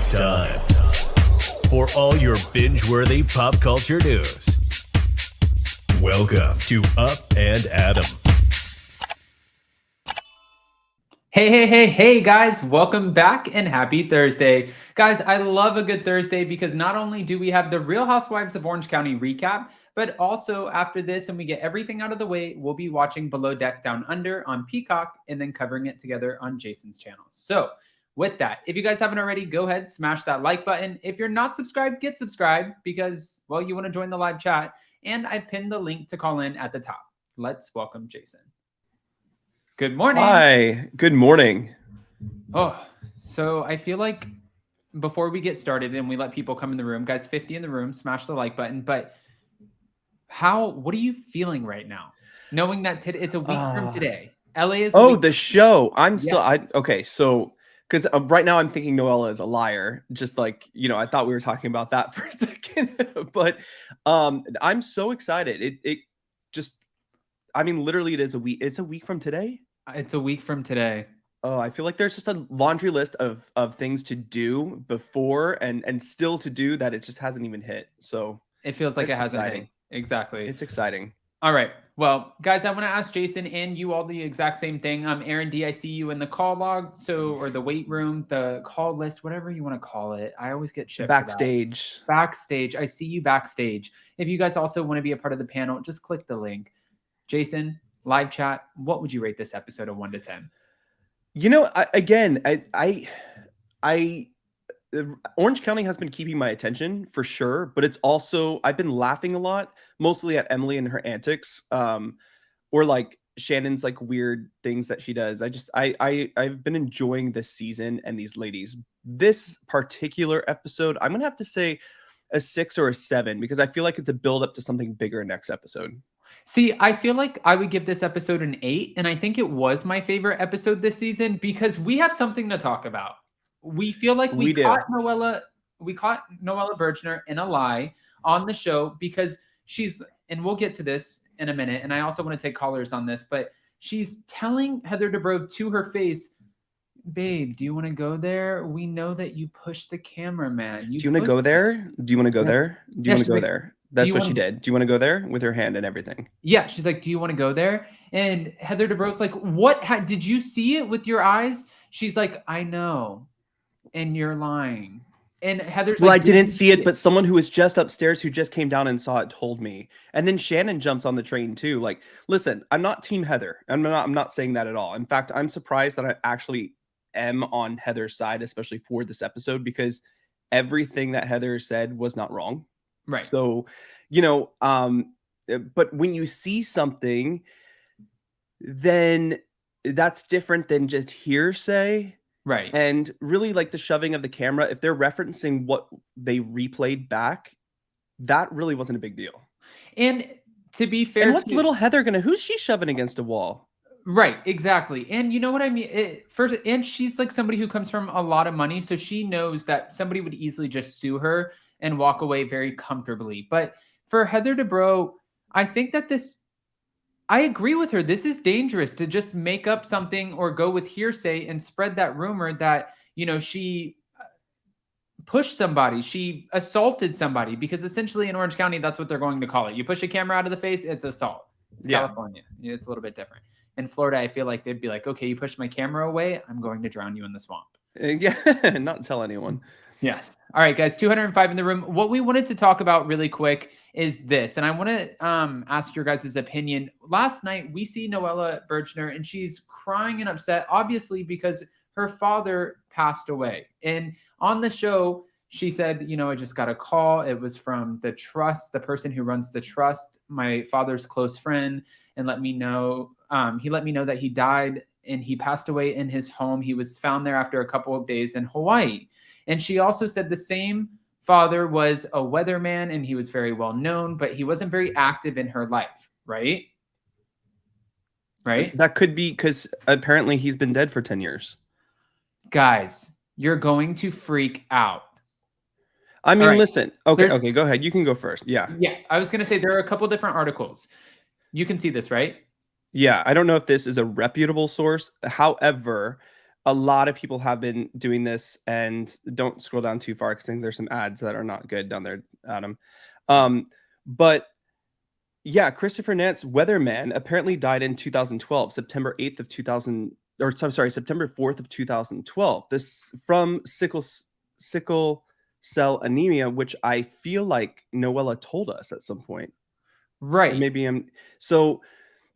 It's time for all your binge-worthy pop culture news. Welcome to Up and Adam. Hey, guys. Welcome back and happy Thursday. Guys, I love a good Thursday because not only do we have the Real Housewives of Orange County recap, but also after this and we get everything out of the way, we'll be watching Below Deck Down Under on Peacock and then covering it together on Jason's channel. So with that, if you guys haven't already, go ahead, smash that like button. If you're not subscribed, get subscribed because, well, you want to join the live chat. And I pinned the link to call in at the top. Let's welcome Jason. Good morning. Hi, good morning. Oh, so I feel like before we get started and we let people come in the room, guys, 50 in the room, smash the like button. But what are you feeling right now? Knowing that it's a week from today. LA is the show. I'm still, okay. So, because right now I'm thinking Noella is a liar. Just like, I thought we were talking about that for a second, but I'm so excited. Literally it is a week. It's a week from today. It's a week from today. Oh, I feel like there's just a laundry list of things to do before and still to do that it just hasn't even hit. So it feels like it hasn't hit. Exactly. It's exciting. All right. Well, guys, I want to ask Jason and you all the exact same thing. Aaron D, I see you in the call log, or the weight room, the call list, whatever you want to call it. I always get shit. Backstage. Backstage. I see you backstage. If you guys also want to be a part of the panel, just click the link. Jason, live chat, what would you rate this episode of 1 to 10? Orange County has been keeping my attention for sure, but it's also, I've been laughing a lot, mostly at Emily and her antics, or like Shannon's like weird things that she does. I've been enjoying this season and these ladies. This particular episode, I'm going to have to say a 6 or a 7 because I feel like it's a build up to something bigger next episode. See, I feel like I would give this episode an 8, and I think it was my favorite episode this season because we have something to talk about. We feel like we caught Noella Bergener in a lie on the show because and we'll get to this in a minute, and I also want to take callers on this, but she's telling Heather Dubrow to her face, babe, do you want to go there? We know that you pushed the cameraman. Do you want to go there? Do you want to go there? Do you want to go there? That's what she did. Do you want to go there with her hand and everything? Yeah. She's like, do you want to go there? And Heather Dubrow's like, what? Did you see it with your eyes? She's like, I know. And you're lying. And Heather's like, I didn't see it, but someone who was just upstairs who just came down and saw it told me. And then Shannon jumps on the train too. Like, listen, I'm not Team Heather. I'm not saying that at all. In fact, I'm surprised that I actually am on Heather's side, especially for this episode, because everything that Heather said was not wrong. Right. So, but when you see something, then that's different than just hearsay. Right. And really like the shoving of the camera, if they're referencing what they replayed back, that really wasn't a big deal. And to be fair, and what's little Heather who's she shoving against a wall? Right, exactly. And you know what I mean? And she's like somebody who comes from a lot of money. So she knows that somebody would easily just sue her and walk away very comfortably. But for Heather Dubrow, I think that I agree with her. This is dangerous to just make up something or go with hearsay and spread that rumor that, she pushed somebody, she assaulted somebody, because essentially in Orange County, that's what they're going to call it. You push a camera out of the face, it's assault. It's California. It's a little bit different. In Florida, I feel like they'd be like, okay, you pushed my camera away, I'm going to drown you in the swamp. Yeah, not tell anyone. Yes. All right, guys, 205 in the room. What we wanted to talk about really quick is this, and I want to ask your guys' opinion. Last night, we see Noella Bergener, and she's crying and upset, obviously, because her father passed away. And on the show, she said, I just got a call. It was from the trust, the person who runs the trust, my father's close friend, and let me know. He let me know that he died, and he passed away in his home. He was found there after a couple of days in Hawaii. And she also said the same father was a weatherman and he was very well known, but he wasn't very active in her life, right? Right? That could be because apparently he's been dead for 10 years. Guys, you're going to freak out. I mean, listen. Okay, go ahead. You can go first. Yeah. Yeah, I was going to say there are a couple different articles. You can see this, right? Yeah, I don't know if this is a reputable source. However, a lot of people have been doing this, and don't scroll down too far because I think there's some ads that are not good down there, Adam. But yeah, Christopher Nance Weatherman apparently died in 2012, September 8th of 2000, or I'm sorry, September 4th of 2012. This from sickle cell anemia, which I feel like Noella told us at some point. Right. Or maybe so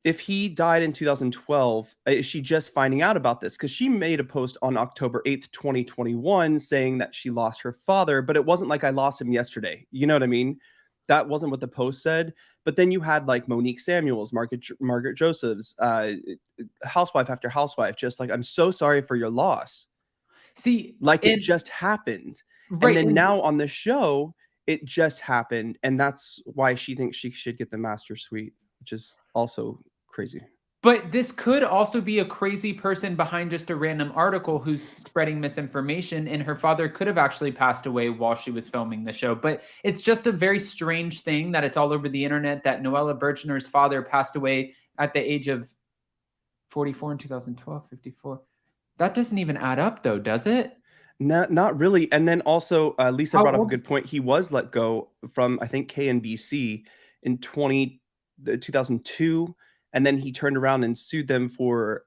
if he died in 2012, is she just finding out about this? Because she made a post on October 8th, 2021, saying that she lost her father, but it wasn't like I lost him yesterday. You know what I mean? That wasn't what the post said. But then you had like Monique Samuels, Margaret Josephs, housewife after housewife, just like, I'm so sorry for your loss. See, like it just happened. Right. And then now on the show, it just happened. And that's why she thinks she should get the master suite, which is also crazy. But this could also be a crazy person behind just a random article who's spreading misinformation, and her father could have actually passed away while she was filming the show. But it's just a very strange thing that it's all over the internet that Noella Bergener's father passed away at the age of 44 in 2012, 54. That doesn't even add up though, does it? Not really. And then also Lisa brought up a good point. He was let go from, I think, KNBC in 2002. And then he turned around and sued them for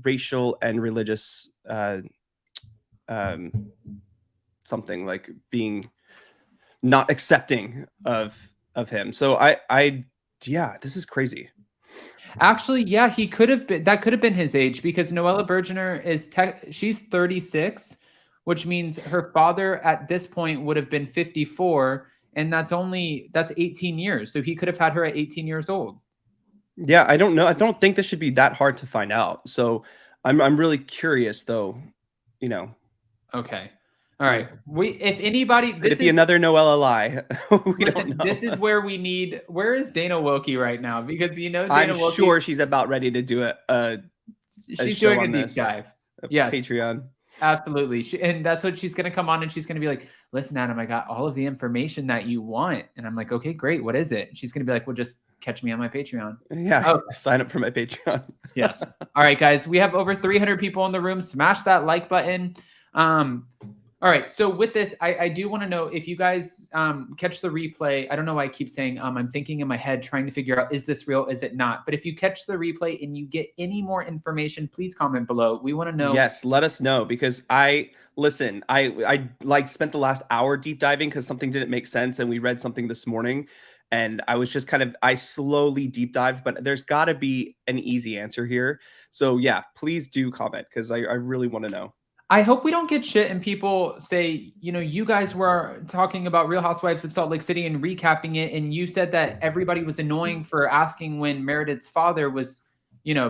racial and religious something, like being not accepting of him. So yeah, this is crazy. Actually, yeah, he could have been. That could have been his age, because Noella Bergener she's 36, which means her father at this point would have been 54, and that's 18 years. So he could have had her at 18 years old. Yeah, I don't know. I don't think this should be that hard to find out. So I'm really curious, though. You know. Okay. All right. If anybody, could it be another Noella lie? We listen, don't know. This is where we need. Where is Dana Wilkie right now? Because I'm sure she's about ready to do it. She's doing a deep dive. Yes, Patreon. Absolutely. And that's what she's going to come on, and she's going to be like, listen, Adam, I got all of the information that you want. And I'm like, okay, great. What is it? And she's going to be like, well, just catch me on my Patreon. Yeah. Sign up for my Patreon. Yes. All right, guys, we have over 300 people in the room. Smash that like button. All right. So with this, I do want to know if you guys catch the replay. I don't know why I keep saying I'm thinking in my head trying to figure out, is this real? Is it not? But if you catch the replay and you get any more information, please comment below. We want to know. Yes, let us know, because I like spent the last hour deep diving because something didn't make sense, and we read something this morning, and I was just I slowly deep dived, but there's got to be an easy answer here. So yeah, please do comment, because I really want to know. I hope we don't get shit and people say, you guys were talking about Real Housewives of Salt Lake City and recapping it, and you said that everybody was annoying for asking when Meredith's father was,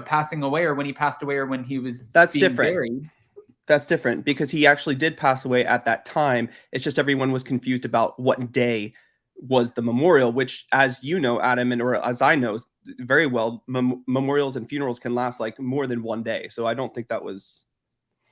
passing away, or when he passed away, or when he was being buried. That's different, because he actually did pass away at that time. It's just everyone was confused about what day was the memorial, which, as you know, Adam, or as I know very well, memorials and funerals can last like more than one day. So I don't think that was...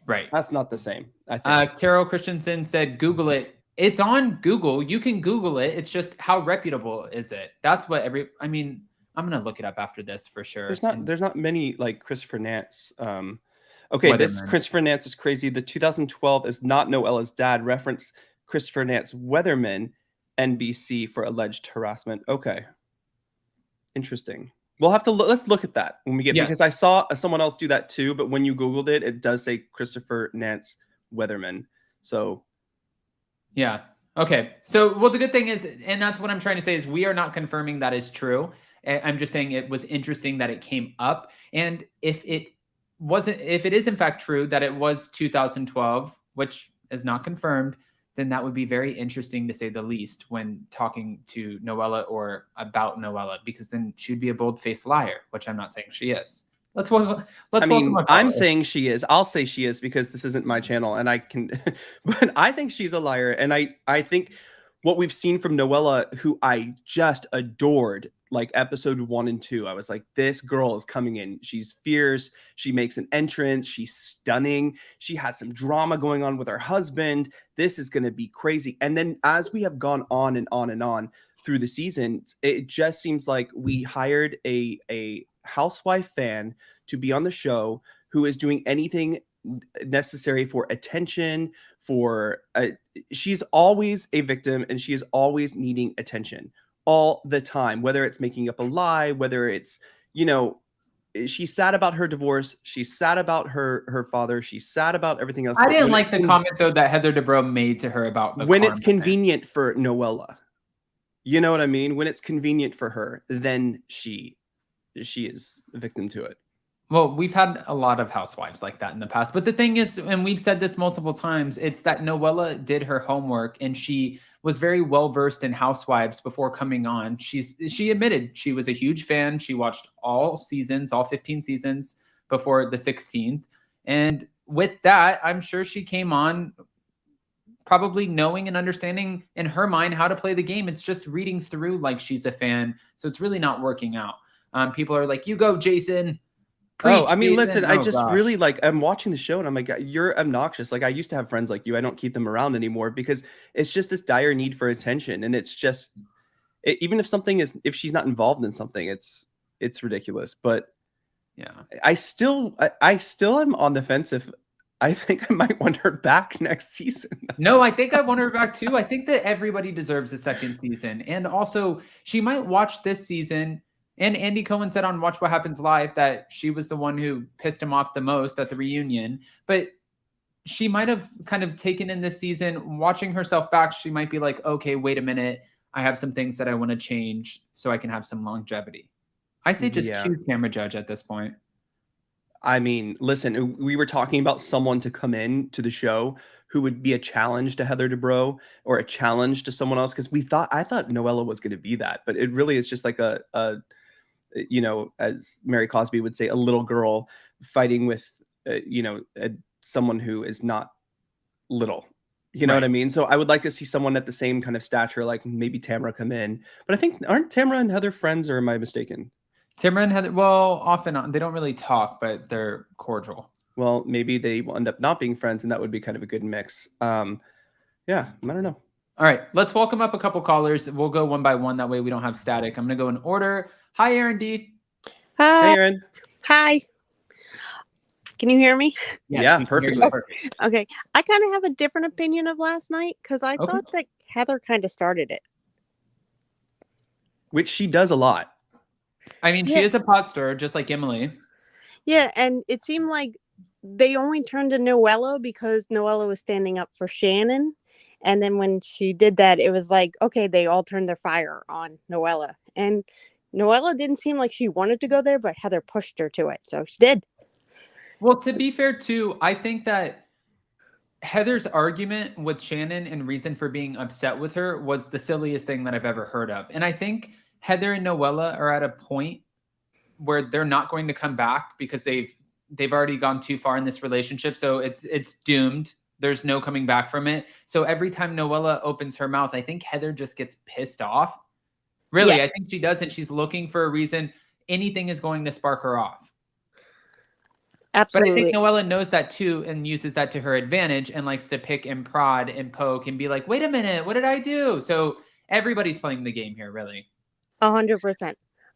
Right. That's not the same, I think. Carol Christensen said, Google it. It's on Google. You can Google it. It's just, how reputable is it? That's what I'm going to look it up after this for sure. There's not many like Christopher Nance. Okay, this Christopher Nance is crazy. The 2012 is not Noella's dad. Reference Christopher Nance Weatherman, NBC, for alleged harassment. Okay. Interesting. We'll have to let's look at that when we get, because I saw someone else do that too. But when you Googled it, it does say Christopher Nance Weatherman. So, yeah. Okay. So, well, the good thing is, and that's what I'm trying to say, is we are not confirming that is true. I'm just saying it was interesting that it came up. And if it is in fact true that it was 2012, which is not confirmed, then that would be very interesting, to say the least, when talking to Noella or about Noella, because then she'd be a bold-faced liar, which I'm not saying she is. I'm saying she is. I'll say she is, because this isn't my channel, and I can, but I think she's a liar. And I think what we've seen from Noella, who I just adored, like episode 1 and 2, I was like, this girl is coming in. She's fierce. She makes an entrance. She's stunning. She has some drama going on with her husband. This is going to be crazy. And then as we have gone on and on and on through the season, it just seems like we hired a housewife fan to be on the show who is doing anything necessary for attention, for she's always a victim, and she is always needing attention all the time, whether it's making up a lie, whether it's, you know, she's sad about her divorce, she's sad about her father, she's sad about everything else. I didn't like the comment though that Heather Dubrow made to her about the when it's convenient for Noella. You know what I mean? When it's convenient for her, then she is a victim to it. Well, we've had a lot of housewives like that in the past. But the thing is, and we've said this multiple times, it's that Noella did her homework and she was very well-versed in housewives before coming on. She admitted she was a huge fan. She watched all seasons, all 15 seasons before the 16th. And with that, I'm sure she came on probably knowing and understanding in her mind how to play the game. It's just reading through like she's a fan. So it's really not working out. People are like, you go, Jason. Oh, I mean, listen, I just really like, I'm watching the show and I'm like, you're obnoxious. Like I used to have friends like you. I don't keep them around anymore because it's just this dire need for attention. And it's just, even if she's not involved in something, it's ridiculous. But yeah, I still am on the fence if I think I might want her back next season. No, I think I want her back too. I think that everybody deserves a second season. And also she might watch this season. And Andy Cohen said on Watch What Happens Live that she was the one who pissed him off the most at the reunion. But she might have kind of taken in this season, watching herself back. She might be like, okay, wait a minute. I have some things that I want to change so I can have some longevity. I say just cue camera judge at this point. I mean, listen, we were talking about someone to come in to the show who would be a challenge to Heather Dubrow or a challenge to someone else. Because I thought Noella was going to be that, but it really is just like a you know, as Mary Cosby would say, a little girl fighting with, you know, someone who is not little. You know what I mean? So I would like to see someone at the same kind of stature, like maybe Tamara come in. But I think, aren't Tamara and Heather friends, or am I mistaken? Tamara and Heather, well, off and on. They don't really talk, but they're cordial. Well, maybe they will end up not being friends, and that would be kind of a good mix. Yeah, I don't know. All right, let's welcome up a couple callers. We'll go one by one. That way we don't have static. I'm going to go in order. Hi, Aaron D. Hi. Hey, Aaron. Hi. Can you hear me? Yes, yeah, perfect. Okay. I kind of have a different opinion of last night because I thought that Heather kind of started it. Which she does a lot. I mean, she is a pot stirrer, just like Emily. Yeah, and it seemed like they only turned to Noella because Noella was standing up for Shannon. And then when she did that, it was like, okay, they all turned their fire on Noella. And Noella didn't seem like she wanted to go there, but Heather pushed her to it. So she did. Well, to be fair, too, I think that Heather's argument with Shannon and reason for being upset with her was the silliest thing that I've ever heard of. And I think Heather and Noella are at a point where they're not going to come back because they've already gone too far in this relationship. So it's doomed. There's no coming back from it. So every time Noella opens her mouth, I think Heather just gets pissed off. Really, yeah. I think she doesn't. She's looking for a reason. Anything is going to spark her off. Absolutely. But I think Noella knows that too and uses that to her advantage and likes to pick and prod and poke and be like, wait a minute, what did I do? So everybody's playing the game here, really. 100%.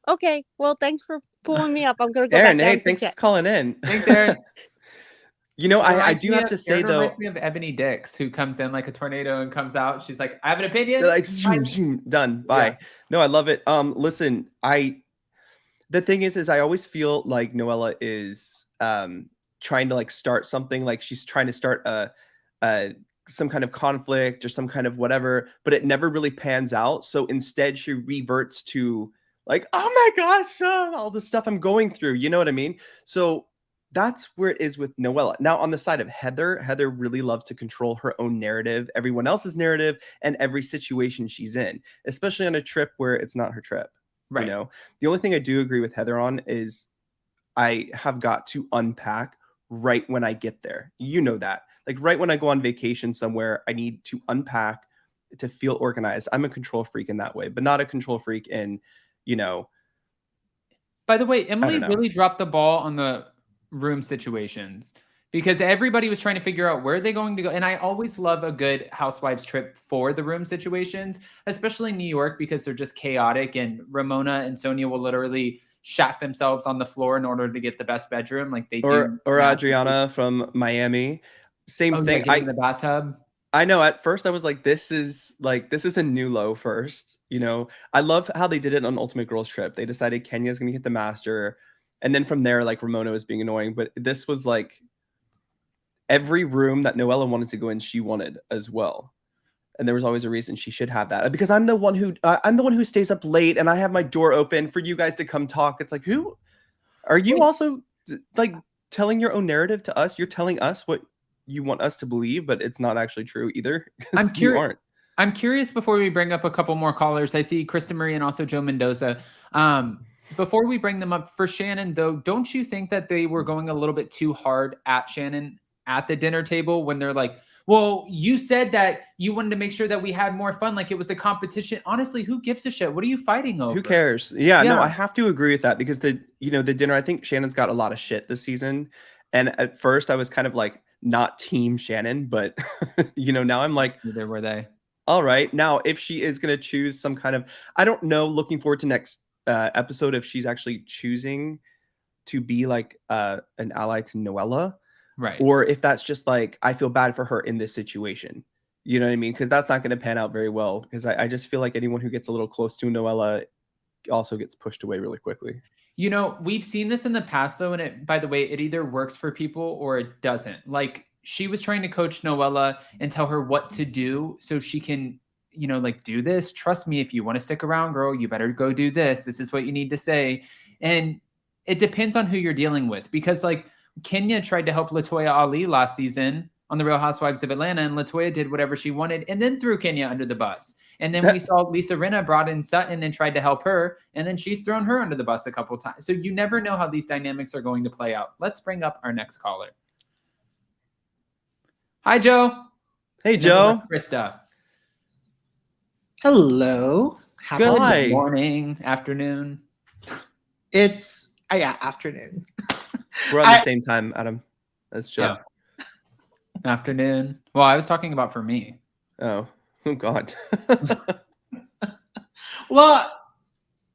Okay, well, thanks for pulling me up. I'm going to go Aaron, back down. Hey, thanks for calling in. Thanks, Aaron. You know, I do have to say, Aaron though, reminds me of Ebony Dix, who comes in like a tornado and comes out. She's like, I have an opinion. Like, zoom, zoom, done. Bye. Yeah. No, I love it. Listen, the thing is I always feel like Noella is trying to like start something, like she's trying to start some kind of conflict or some kind of whatever, but it never really pans out. So instead she reverts to like, oh my gosh, all the stuff I'm going through. You know what I mean? So that's where it is with Noella. Now, on the side of Heather really loves to control her own narrative, everyone else's narrative, and every situation she's in, especially on a trip where it's not her trip. Right. You know, the only thing I do agree with Heather on is I have got to unpack right when I get there. You know that. Like right when I go on vacation somewhere, I need to unpack to feel organized. I'm a control freak in that way, but not a control freak in, you know. By the way, Emily really dropped the ball on the room situations because everybody was trying to figure out where they're going to go. And I always love a good housewives trip for the room situations, especially in New York, because they're just chaotic. And Ramona and Sonia will literally shat themselves on the floor in order to get the best bedroom, like they do. Or now. Adriana from Miami. Same Oh, yeah, thing. getting in the bathtub. I know at first I was like, this is a new low first. You know, I love how they did it on Ultimate Girls Trip. They decided Kenya's gonna get the master. And then from there, like Ramona was being annoying. But this was like every room that Noella wanted to go in, she wanted as well. And there was always a reason she should have that. Because I'm the one who stays up late and I have my door open for you guys to come talk. It's like, who are you also like telling your own narrative to us? You're telling us what you want us to believe, but it's not actually true either. I'm You aren't. I'm curious before we bring up a couple more callers. I see Krista Marie and also Joe Mendoza. Before we bring them up, for Shannon, though, don't you think that they were going a little bit too hard at Shannon at the dinner table when they're like, well, you said that you wanted to make sure that we had more fun, like it was a competition. Honestly, who gives a shit? What are you fighting over? Who cares? Yeah, no, I have to agree with that because the dinner, I think Shannon's got a lot of shit this season. And at first I was kind of like not team Shannon, but now I'm like, neither were they. All right. Now, if she is going to choose some kind of, I don't know, looking forward to next episode, if she's actually choosing to be like an ally to Noella. Right. Or if that's just like, I feel bad for her in this situation. You know what I mean? Because that's not going to pan out very well. Because I just feel like anyone who gets a little close to Noella also gets pushed away really quickly. We've seen this in the past, though. And it, by the way, it either works for people or it doesn't. Like she was trying to coach Noella and tell her what to do so she can, like do this. Trust me, if you want to stick around, girl, you better go do this. This is what you need to say. And it depends on who you're dealing with. Because like, Kenya tried to help Latoya Ali last season on the Real Housewives of Atlanta, and Latoya did whatever she wanted and then threw Kenya under the bus. And then we saw Lisa Rinna brought in Sutton and tried to help her, and then she's thrown her under the bus a couple times. So you never know how these dynamics are going to play out. Let's bring up our next caller. Hi, Joe. Hey, Joe. Krista. Hello. Good morning, afternoon. It's afternoon. We're on the same time, Adam. That's just afternoon. Well, I was talking about for me. Oh God. Well,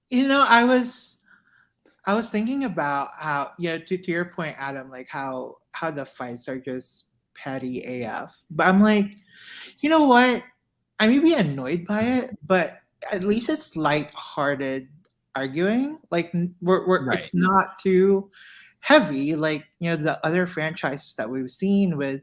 I was thinking about how, to your point, Adam, like how the fights are just petty AF. But I'm like, you know what? I may be annoyed by it, but at least it's lighthearted arguing. Like we're It's not too heavy like the other franchises that we've seen with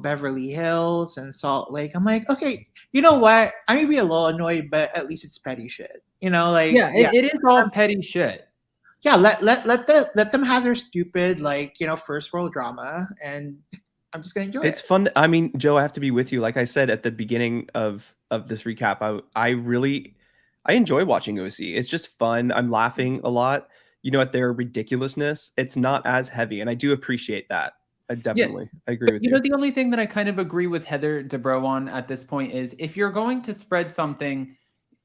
Beverly Hills and Salt Lake. I'm like, okay, you know what, I may be a little annoyed, but at least it's petty shit, it is all petty shit. Let them have their stupid first world drama, and I'm just gonna enjoy it. It's fun. I mean, Joe, I have to be with you. Like I said at the beginning of this recap, I enjoy watching OC. It's just fun. I'm laughing a lot at their ridiculousness. It's not as heavy, and I do appreciate that. I agree with you. The only thing that I kind of agree with Heather Dubrow on at this point is if you're going to spread something,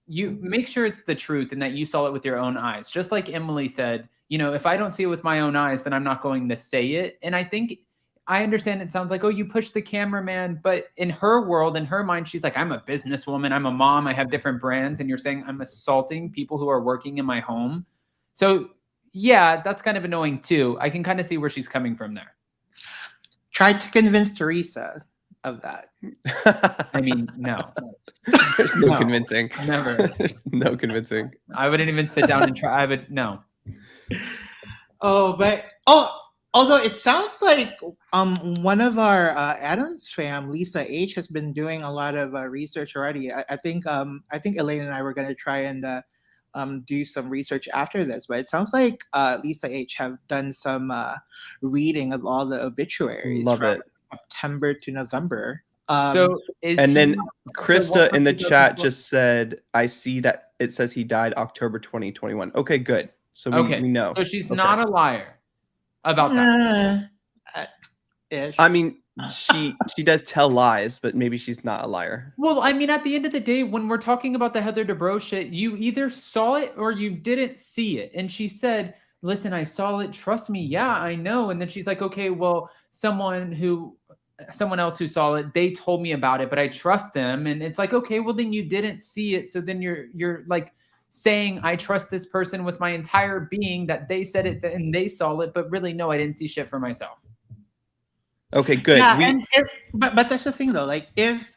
you make sure it's the truth and that you saw it with your own eyes. Just like Emily said, if I don't see it with my own eyes, then I'm not going to say it. And I think I understand it sounds like, oh, you push the cameraman, but in her world, in her mind, she's like, I'm a businesswoman, I'm a mom, I have different brands, and you're saying I'm assaulting people who are working in my home. So yeah, that's kind of annoying too. I can kind of see where she's coming from there. Tried to convince Teresa of that. I mean, no. There's no convincing. Never. There's no convincing. I wouldn't even sit down and try. No. Although it sounds like one of our Adams fam, Lisa H, has been doing a lot of research already. I think Elaine and I were going to try and do some research after this, but it sounds like Lisa H have done some reading of all the obituaries from September to November. Then Krista in the chat just said, I see that it says he died October 2021. Okay, good. So we know. So she's not a liar about that. I mean, she does tell lies, but maybe she's not a liar. Well, I mean, at the end of the day, when we're talking about the Heather Dubrow shit, you either saw it or you didn't see it. And she said, listen, I saw it. Trust me. Yeah, I know. And then she's like, okay, well, someone else who saw it, they told me about it, but I trust them. And it's like, okay, well then you didn't see it. So then you're like saying I trust this person with my entire being, that they said it and they saw it, but really no, I didn't see shit for myself. Okay, good. Yeah, but that's the thing though. Like if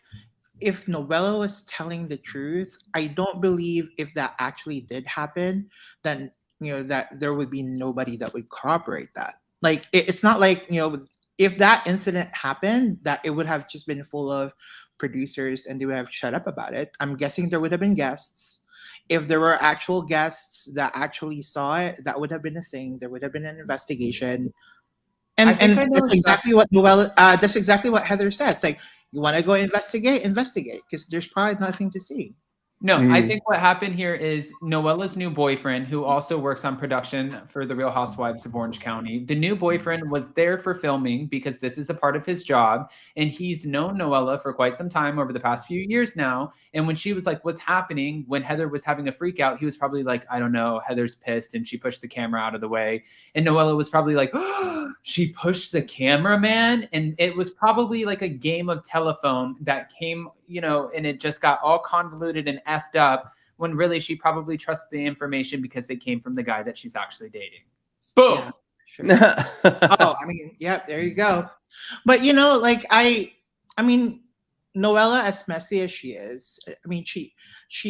Noella was telling the truth, I don't believe if that actually did happen, then that there would be nobody that would corroborate that. Like it's not like if that incident happened, that it would have just been full of producers and they would have shut up about it. I'm guessing there would have been guests. If there were actual guests that actually saw it, that would have been a thing. There would have been an investigation. And that's exactly what Noella. That's exactly what Heather said. It's like, you want to go investigate, because there's probably nothing to see. No, I think what happened here is Noella's new boyfriend, who also works on production for The Real Housewives of Orange County. The new boyfriend was there for filming because this is a part of his job. And he's known Noella for quite some time over the past few years now. And when she was like, what's happening? When Heather was having a freak out, he was probably like, I don't know, Heather's pissed. And she pushed the camera out of the way. And Noella was probably like, oh, she pushed the cameraman. And it was probably like a game of telephone that came, and it just got all convoluted and effed up, when really she probably trusts the information because it came from the guy that she's actually dating. Boom. Yeah, sure. Oh, I mean, yeah, there you go. But like I mean, Noella, as messy as she is, I mean, she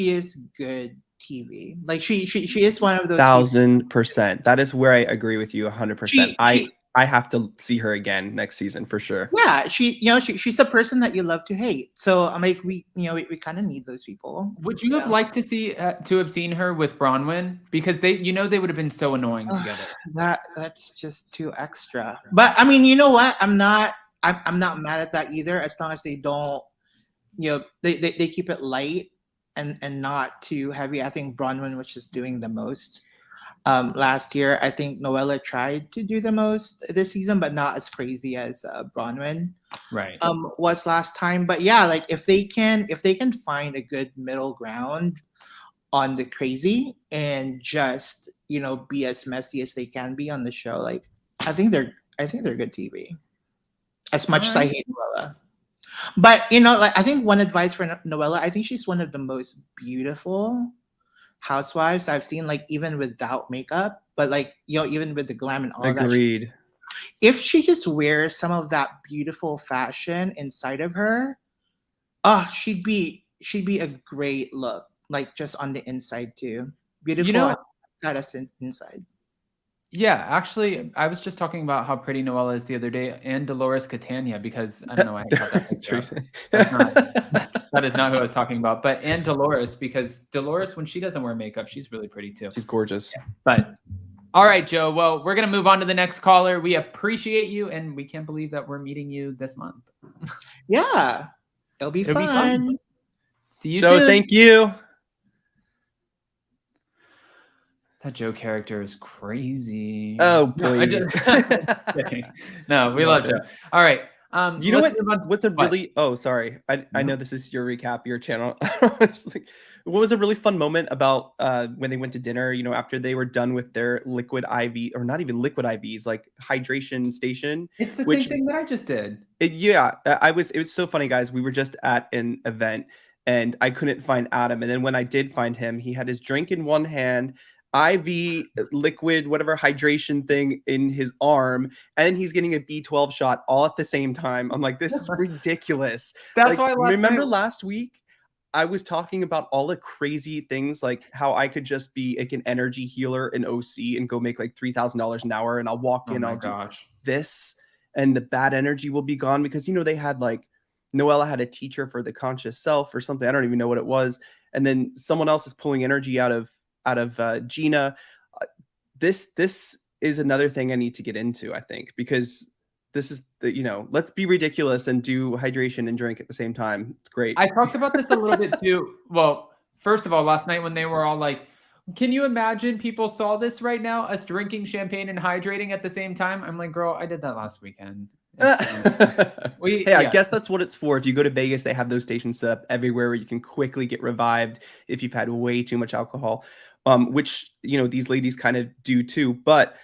is good TV. Like she is one of those 1,000%. That is where I agree with you 100%. I have to see her again next season for sure. Yeah, she's a person that you love to hate. So I'm like, we kind of need those people. Would you have liked to have seen her with Bronwyn? Because they would have been so annoying together. That's just too extra. But I mean, you know what? I'm not mad at that either, as long as they don't, they keep it light and not too heavy. I think Bronwyn was just doing the most. Last year, I think Noella tried to do the most this season, but not as crazy as Bronwyn was last time. But yeah, like if they can find a good middle ground on the crazy and just be as messy as they can be on the show, like I think they're good TV. As much as I hate Noella. But like I think one advice for Noella, I think she's one of the most beautiful housewives I've seen, like even without makeup, but like even with the glam and all that. Agreed. If she just wears some of that beautiful fashion inside of her, she'd be a great look, like just on the inside too. Beautiful outside as inside. Yeah, actually, I was just talking about how pretty Noella is the other day, and Dolores Catania, because I don't know why I thought that is not who I was talking about. But and Dolores, because Dolores, when she doesn't wear makeup, she's really pretty too. She's gorgeous. Yeah. But all right, Joe. Well, we're gonna move on to the next caller. We appreciate you, and we can't believe that we're meeting you this month. Yeah, it'll be fun. See you soon. So thank you. That Joe character is crazy. Oh, please. No, we love Joe. All right. You know what? What's a really? Oh, sorry. I know this is your recap, your channel. What was a really fun moment about when they went to dinner? After they were done with their liquid IV, or not even liquid IVs, like hydration station. It's the same thing that I just did. It was so funny, guys. We were just at an event, and I couldn't find Adam. And then when I did find him, he had his drink in one hand, IV liquid, whatever hydration thing in his arm, and then he's getting a B12 shot all at the same time. I'm like, this is ridiculous. That's why last week I was talking about all the crazy things, like how I could just be like an energy healer in OC and go make like $3,000 an hour, and I'll walk in, do this, and the bad energy will be gone, because they had like Noella had a teacher for the conscious self or something. I don't even know what it was, and then someone else is pulling energy out of Gina. This is another thing I need to get into, I think, because this is let's be ridiculous and do hydration and drink at the same time. It's great. I talked about this a little bit too. Well, first of all, last night when they were all like, can you imagine people saw this right now, us drinking champagne and hydrating at the same time? I'm like, girl, I did that last weekend. I guess that's what it's for. If you go to Vegas, they have those stations set up everywhere where you can quickly get revived if you've had way too much alcohol, which these ladies kind of do too. But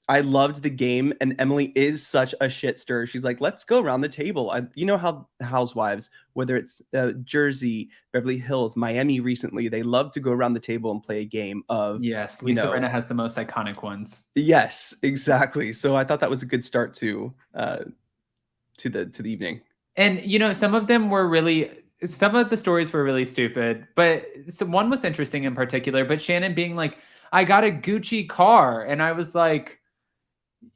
I loved the game, and Emily is such a shit stirrer. She's like, let's go around the table. You know how the housewives, whether it's Jersey, Beverly Hills, Miami recently, they love to go around the table and play a game of, yes, Lisa Rinna has the most iconic ones. Yes, exactly. So I thought that was a good start to the evening. And some of them were some of the stories were really stupid, but one was interesting in particular. But Shannon being like, I got a Gucci car, and I was like,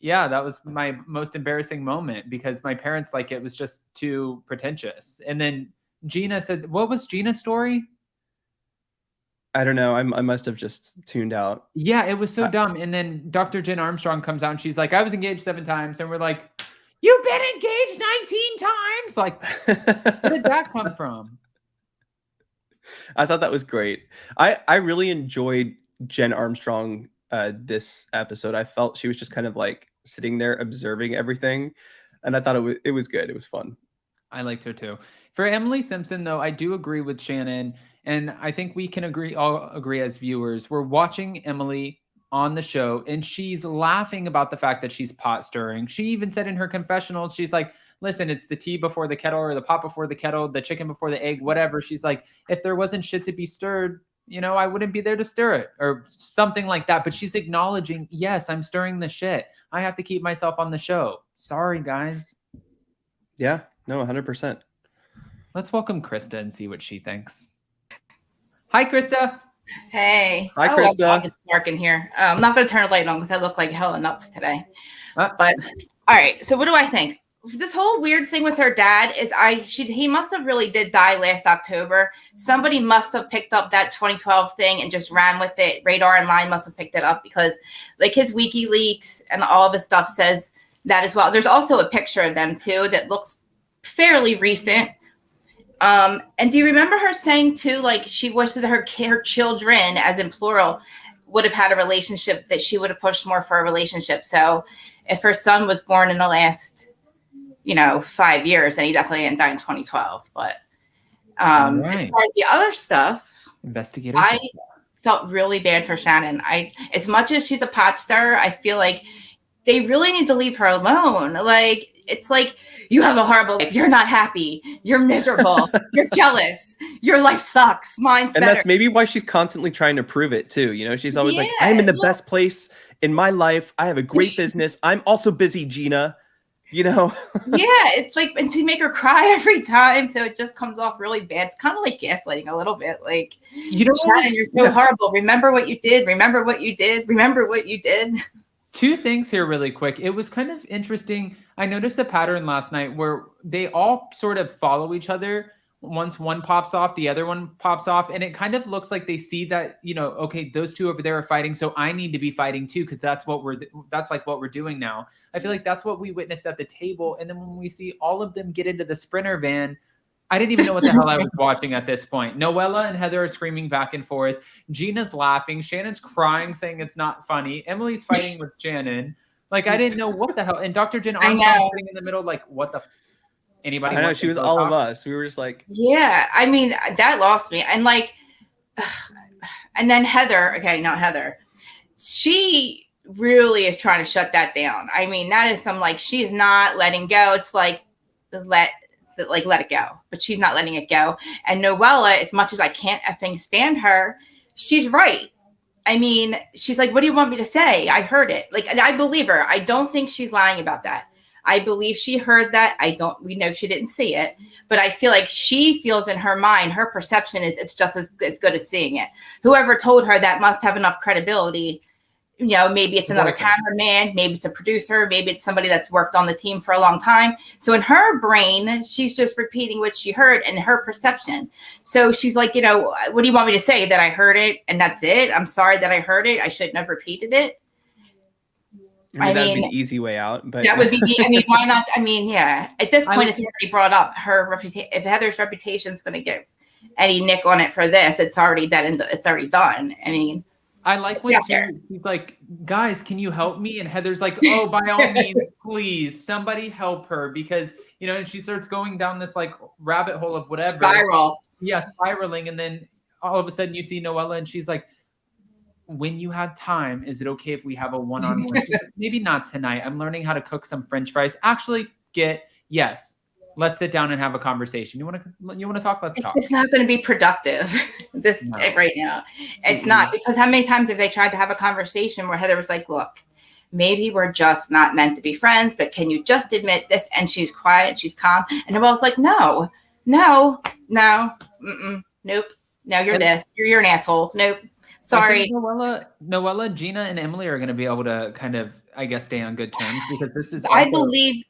yeah, that was my most embarrassing moment because my parents, like, it was just too pretentious. And then Gina said, what was Gina's story? I don't know. I must have just tuned out. Yeah, it was so dumb. And then Dr. Jen Armstrong comes out and she's like, I was engaged 7 times. And we're like, you've been engaged 19 times? Like, where did that come from? I thought that was great. I really enjoyed Jen Armstrong this episode. I felt she was just kind of like sitting there observing everything, and I thought it was good. It was fun. I liked her too. For Emily Simpson, though, I do agree with Shannon, and I think we can all agree as viewers. We're watching Emily on the show, and she's laughing about the fact that she's pot stirring. She even said in her confessionals, she's like, listen, it's the tea before the kettle, or the pot before the kettle, the chicken before the egg, whatever. She's like, if there wasn't shit to be stirred, I wouldn't be there to stir it, or something like that. But she's acknowledging, yes, I'm stirring the shit. I have to keep myself on the show. Sorry, guys. Yeah, no, 100%. Let's welcome Krista and see what she thinks. Hi, Krista. Hey. Hi, Krista. Well, it's dark in here. I'm not going to turn the light on because I look like hella nuts today. But all right. So what do I think? This whole weird thing with her dad is he must have really did die last October. Somebody must have picked up that 2012 thing and just ran with it. Radar and Line must have picked it up because like his WikiLeaks and all of his stuff says that as well. There's also a picture of them too that looks fairly recent. And do you remember her saying too, like she wishes her children, as in plural, would have had a relationship, that she would have pushed more for a relationship. So if her son was born in the last 5 years, then he definitely didn't die in 2012. But as far as the other stuff, investigator, I felt really bad for Shannon. As much as she's a pot stirrer, I feel like they really need to leave her alone. Like, it's like, you have a horrible life. You're not happy. You're miserable. You're jealous. Your life sucks. Mine's better. And that's maybe why she's constantly trying to prove it too. She's always like, I'm in the best place in my life. I have a great business. I'm also busy, Gina. Yeah, it's like, and to make her cry every time, so it just comes off really bad. It's kind of like gaslighting a little bit. Like, Shannon, you're so horrible. Remember what you did. Remember what you did. Remember what you did. 2 things here really quick. It was kind of interesting. I noticed a pattern last night where they all sort of follow each other. Once one pops off, the other one pops off. And it kind of looks like they see that, okay, those 2 over there are fighting, so I need to be fighting too, because that's what we're doing now. I feel like that's what we witnessed at the table. And then when we see all of them get into the Sprinter van, I didn't even know what the hell I was watching at this point. Noella and Heather are screaming back and forth. Gina's laughing. Shannon's crying, saying it's not funny. Emily's fighting with Shannon. Like, I didn't know what the hell. And Dr. Jen Armstrong sitting in the middle, like, what the anybody? I know, she was all of us. We were just like, yeah, I mean, that lost me. And like, and then Heather, okay, not Heather. She really is trying to shut that down. I mean, that is she's not letting go. It's like, let it go, but she's not letting it go. And Noella, as much as I can't effing stand her, she's right. I mean, she's like, what do you want me to say? I heard it. Like, and I believe her. I don't think she's lying about that. I believe she heard that. We know she didn't see it, but I feel like she feels in her mind, her perception is it's just as good as seeing it. Whoever told her that must have enough credibility. Maybe it's another cameraman, maybe it's a producer, maybe it's somebody that's worked on the team for a long time. So in her brain, she's just repeating what she heard and her perception. So she's like, what do you want me to say? That I heard it and that's it? I'm sorry that I heard it. I shouldn't have repeated it. I mean, that'd be the easy way out. But that would be why not? I mean, yeah. At this point, it's already brought up. Her reputation. If Heather's reputation is going to get any nick on it for this, it's already dead and it's already done. I mean, I like when she's like, guys, can you help me? And Heather's like, oh, by all means, please, somebody help her. Because, and she starts going down this like rabbit hole of whatever. Spiral. Yeah, spiraling. And then all of a sudden you see Noella and she's like, when you have time, is it okay if we have a one-on-one? Maybe not tonight. I'm learning how to cook some French fries. Actually, yes. Let's sit down and have a conversation. You want to talk? Let's talk. It's not going to be productive right now. It's not, because how many times have they tried to have a conversation where Heather was like, look, maybe we're just not meant to be friends, but can you just admit this? And she's quiet, she's calm. And Noelle's like, no, nope. No, you're this. You're an asshole. Nope. Sorry. Noella, Gina, and Emily are going to be able to kind of, I guess, stay on good terms, because this is. I believe,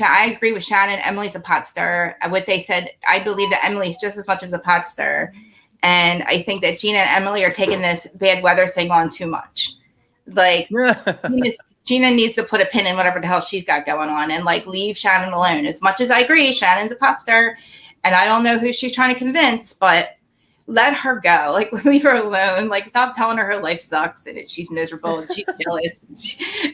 I agree with Shannon. Emily's a pot stirrer. What they said, I believe that Emily's just as much as a pot stirrer. And I think that Gina and Emily are taking this bad weather thing on too much. Like, Gina needs to put a pin in whatever the hell she's got going on and like leave Shannon alone. As much as I agree, Shannon's a pot stirrer, and I don't know who she's trying to convince, but let her go. Like, leave her alone. Like, stop telling her life sucks and she's miserable and she's jealous.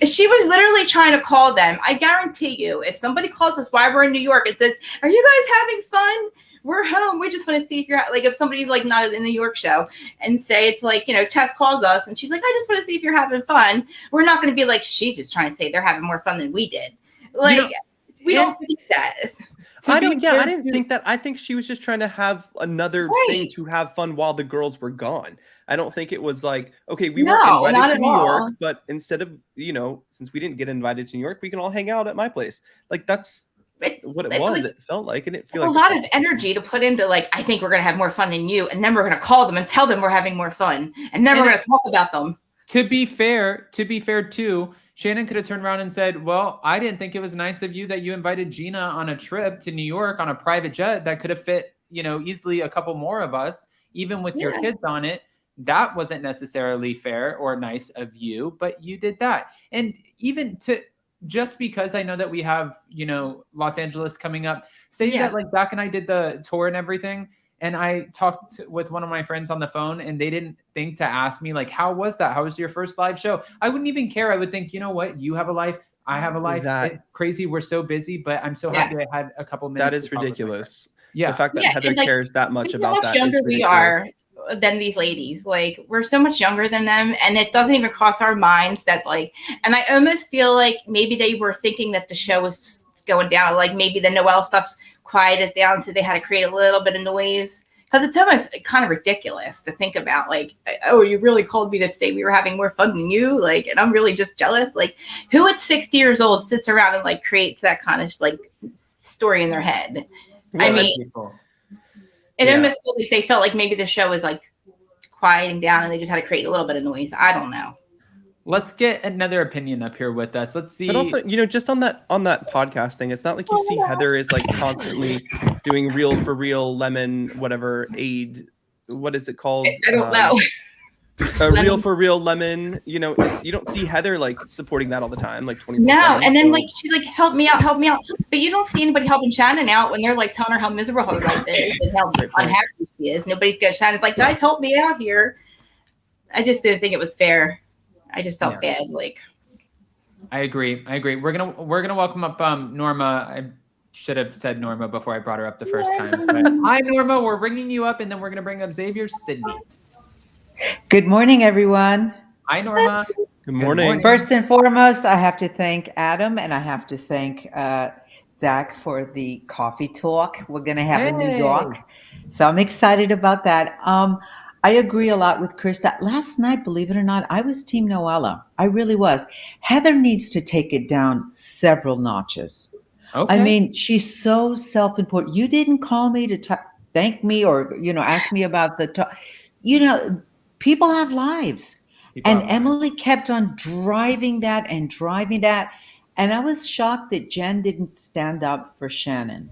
She was literally trying to call them. I guarantee you, if somebody calls us while we're in New York and says, "Are you guys having fun? We're home. We just want to see if you're like," if somebody's like not in the New York show and say it's like, Tess calls us and she's like, "I just want to see if you're having fun." We're not going to be like, she's just trying to say they're having more fun than we did. Like, we don't think that. I didn't think that. I think she was just trying to have another thing to have fun while the girls were gone. I don't think it was like, okay, we weren't invited to New York, but instead of, since we didn't get invited to New York, we can all hang out at my place. Like, that's what it was. It felt like, and it felt like a lot of energy to put into like, I think we're going to have more fun than you. And then we're going to call them and tell them we're having more fun. And then we're going to talk about them. To be fair too, Shannon could have turned around and said, well, I didn't think it was nice of you that you invited Gina on a trip to New York on a private jet that could have fit, easily a couple more of us, even with your kids on it. That wasn't necessarily fair or nice of you, but you did that. And even just because I know that we have, Los Angeles coming up, that like Zach and I did the tour and everything. And I talked with one of my friends on the phone and they didn't think to ask me, like, how was that? How was your first live show? I wouldn't even care. I would think, you know what? You have a life. I have a life. It's crazy. We're so busy, but I'm so happy I had a couple minutes. That is ridiculous. Yeah. The fact that Heather cares that much about that. How much younger we are than these ladies. Like, we're so much younger than them. And it doesn't even cross our minds that like, and I almost feel like maybe they were thinking that the show was going down. Like maybe the Noelle stuff's quieted down, so they had to create a little bit of noise, because it's almost kind of ridiculous to think about, like, oh, you really called me to say we were having more fun than you, like, and I'm really just jealous. Like, who at 60 years old sits around and like creates that kind of like story in their head? I mean, it almost feels like they felt like maybe the show was like quieting down and they just had to create a little bit of noise. I don't know. Let's get another opinion up here with us. Let's see. But also, just on that podcast thing, it's not like you see Heather is like constantly doing real for real lemon, whatever aid. What is it called? I don't know. Real for real lemon. You don't see Heather like supporting that all the time, like 24/7. No, and then like she's like, help me out. But you don't see anybody helping Shannon out when they're like telling her how miserable her life is and how unhappy she is. Nobody's good. Shannon's like, guys, help me out here. I just didn't think it was fair. I just felt bad. Like, I agree. We're gonna welcome up Norma. I should have said Norma before I brought her up the first time. But hi, Norma. We're bringing you up, and then we're gonna bring up Xavier Sydney. Good morning, everyone. Hi, Norma. Good morning. First and foremost, I have to thank Adam and I have to thank Zach for the coffee talk we're gonna have in New York. So I'm excited about that. I agree a lot with Krista. Last night, believe it or not, I was Team Noella. I really was. Heather needs to take it down several notches. Okay. I mean, she's so self-important. You didn't call me to thank me or, ask me about the talk. People have lives. Emily kept on driving that. And I was shocked that Jen didn't stand up for Shannon,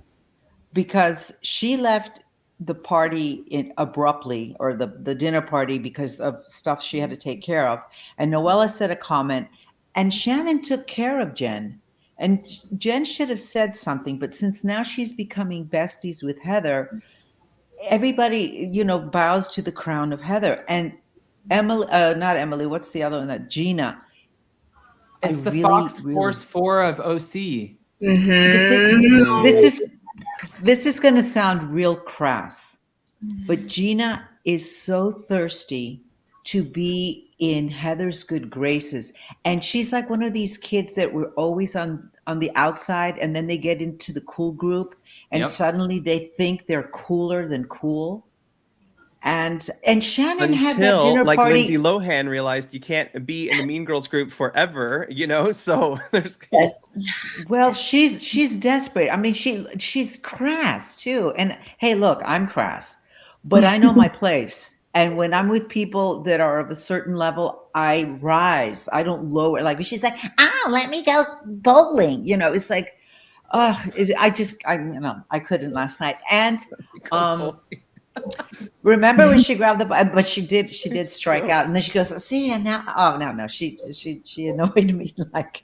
because she left the party abruptly, or the dinner party, because of stuff she had to take care of. And Noella said a comment, and Shannon took care of Jen. And Jen should have said something, but since now she's becoming besties with Heather, everybody, bows to the crown of Heather. And Emily, not Emily, what's the other one? Gina. It's the Fox Force 4 of OC. Mm-hmm. This is going to sound real crass, but Gina is so thirsty to be in Heather's good graces. And she's like one of these kids that were always on the outside, and then they get into the cool group, and Yep. suddenly they think they're cooler than cool. And Shannon had that Until dinner like party. Lindsay Lohan realized you can't be in the Mean Girls group forever, you know. So there's Well, she's desperate. I mean, she's crass too. And hey, look, I'm crass, but I know my place. And when I'm with people that are of a certain level, I rise. I don't lower. Like she's like, "Oh, let me go bowling." You know, it's like, I couldn't last night. And remember when she grabbed the, but she did strike out, and then she goes, "See, and now, oh no, she annoyed me like."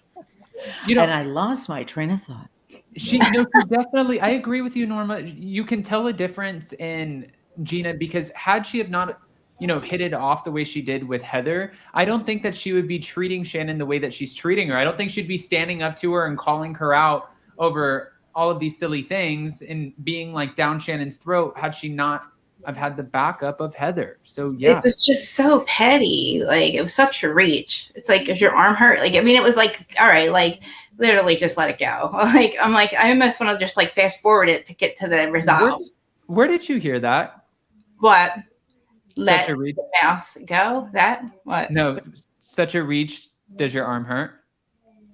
And I lost my train of thought. She definitely, I agree with you, Norma. You can tell a difference in Gina because had she have not, hit it off the way she did with Heather, I don't think that she would be treating Shannon the way that she's treating her. I don't think she'd be standing up to her and calling her out over all of these silly things and being like down Shannon's throat had she not have had the backup of Heather. So yeah. It was just so petty. Like it was such a reach. It's like, if your arm hurt, like, I mean, it was like, all right, like literally just let it go. Like, I'm like, I almost want to just like fast forward it to get to the resolve. Where did you hear that? What? Such Let a reach. the mouse go? That? What? No, such a reach. Does your arm hurt?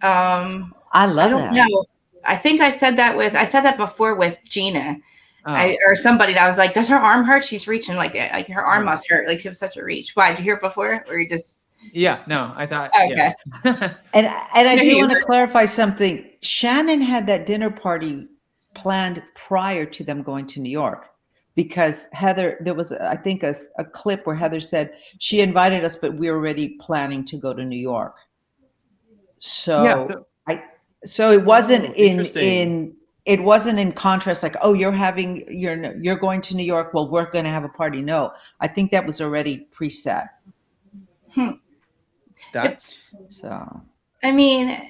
I love don't that. know. I think I said that before with Gina. Or somebody that was like, does her arm hurt? She's reaching like her arm must hurt. Like she was such a reach. Why, did you hear it before? Or you just no, I thought okay. Yeah. and I do want to clarify something. Shannon had that dinner party planned prior to them going to New York because Heather, there was I think a clip where Heather said she invited us, but we were already planning to go to New York. So it wasn't it wasn't in contrast like, oh, you're going to New York, well, we're going to have a party. No, I think that was already preset. That's so. I mean,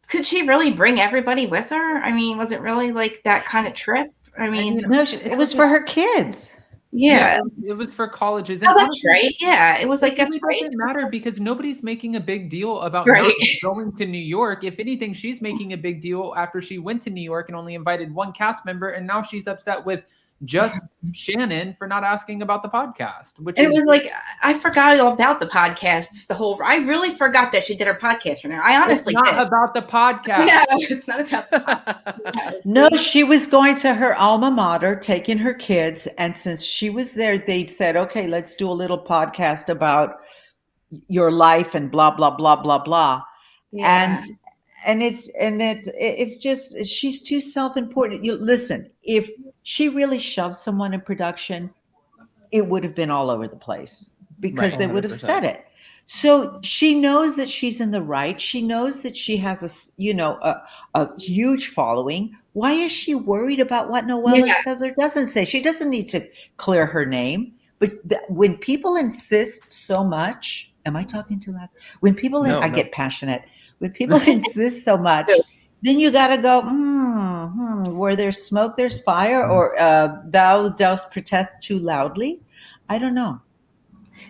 could she really bring everybody with her? I mean, was it really like that kind of trip? I mean, no, it was for her kids. Yeah, it was for colleges. And that's right. Yeah, it was like it doesn't matter because nobody's making a big deal about right. not going to New York. If anything, she's making a big deal after she went to New York and only invited one cast member, and now she's upset with just Shannon for not asking about the podcast. Was like, I forgot all about the podcast. I really forgot that she did her podcast from there. I honestly it's not about the podcast. No, it's not about the podcast. No, she was going to her alma mater, taking her kids, and since she was there, they said, okay, let's do a little podcast about your life and blah blah blah blah blah. Yeah. And it's just she's too self-important. You listen, if she really shoved someone in production, it would have been all over the place because they would have said it. So she knows that she's in the right. She knows that she has a huge following. Why is she worried about what Noella says or doesn't say? She doesn't need to clear her name. But when people insist so much, am I talking too loud? When people, I get passionate. When people insist so much, then you got to go, where there's smoke, there's fire, or thou dost protest too loudly. I don't know.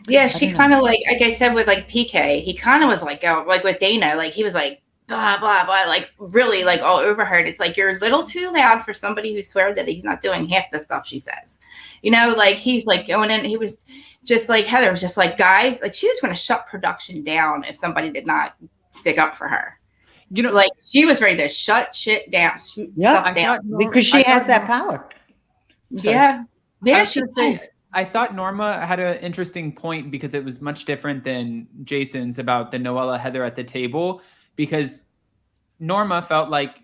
Yeah, she kind of like I said with like PK, he kind of was like, like with Dana, like he was like, blah, blah, blah, like really like all over her. It's like, you're a little too loud for somebody who swears that he's not doing half the stuff she says. Like he's like going in, he was just like, Heather was just like, guys, like she was going to shut production down if somebody did not stick up for her. Like she was ready to shut shit down. Because she has that power. Yeah. Yeah, she does. I thought Norma had an interesting point because it was much different than Jason's about the Noella Heather at the table, because Norma felt like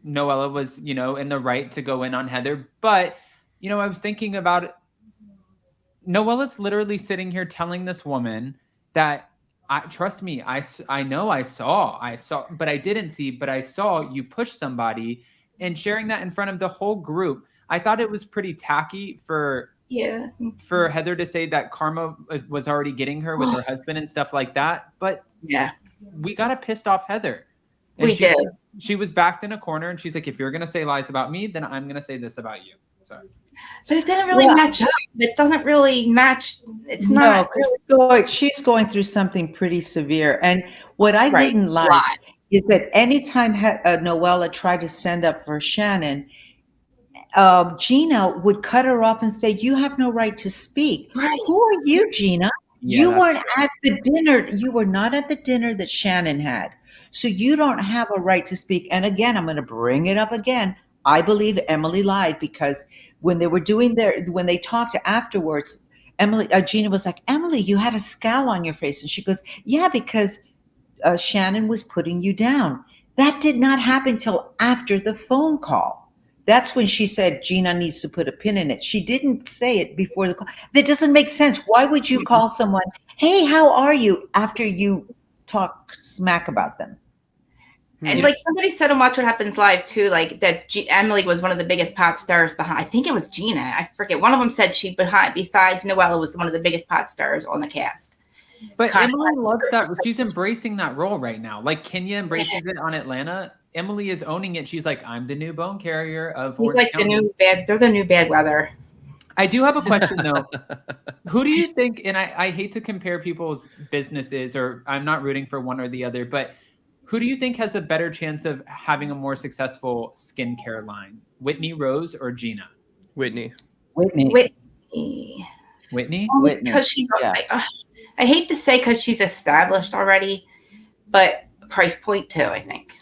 Noella was, in the right to go in on Heather. But, I was thinking about it. Noella's literally sitting here telling this woman that, trust me, I know I saw, but I didn't see, but I saw you push somebody, and sharing that in front of the whole group. I thought it was pretty tacky for Heather to say that karma was already getting her with her husband and stuff like that. But we got a pissed off Heather. And we did. She was backed in a corner and she's like, if you're going to say lies about me, then I'm going to say this about you. Sorry. But it didn't really match up. It doesn't really match. It's not. She's going through something pretty severe. And what I didn't like is that anytime Noella tried to stand up for Shannon, Gina would cut her off and say, "You have no right to speak." Right. Who are you, Gina? Yeah, You weren't at the dinner. You were not at the dinner that Shannon had. So you don't have a right to speak. And again, I'm going to bring it up again. I believe Emily lied, because when they were when they talked afterwards, Gina was like, "Emily, you had a scowl on your face." And she goes, "Yeah, because Shannon was putting you down." That did not happen till after the phone call. That's when she said Gina needs to put a pin in it. She didn't say it before the call. That doesn't make sense. Why would you call someone, "Hey, how are you?" after you talk smack about them? And like somebody said on Watch What Happens Live too, like that Emily was one of the biggest pop stars behind. I think it was Gina. I forget. One of them said besides Noella, was one of the biggest pop stars on the cast. But Emily loves that. She's embracing that role right now. Like Kenya embraces it on Atlanta. Emily is owning it. She's like, "I'm the new bone carrier of." He's like they're the new bad weather. I do have a question though. Who do you think? And I hate to compare people's businesses, or I'm not rooting for one or the other, but who do you think has a better chance of having a more successful skincare line? Whitney Rose or Gina? Whitney. Whitney. Because she's I hate to say because she's established already, but price point too, I think.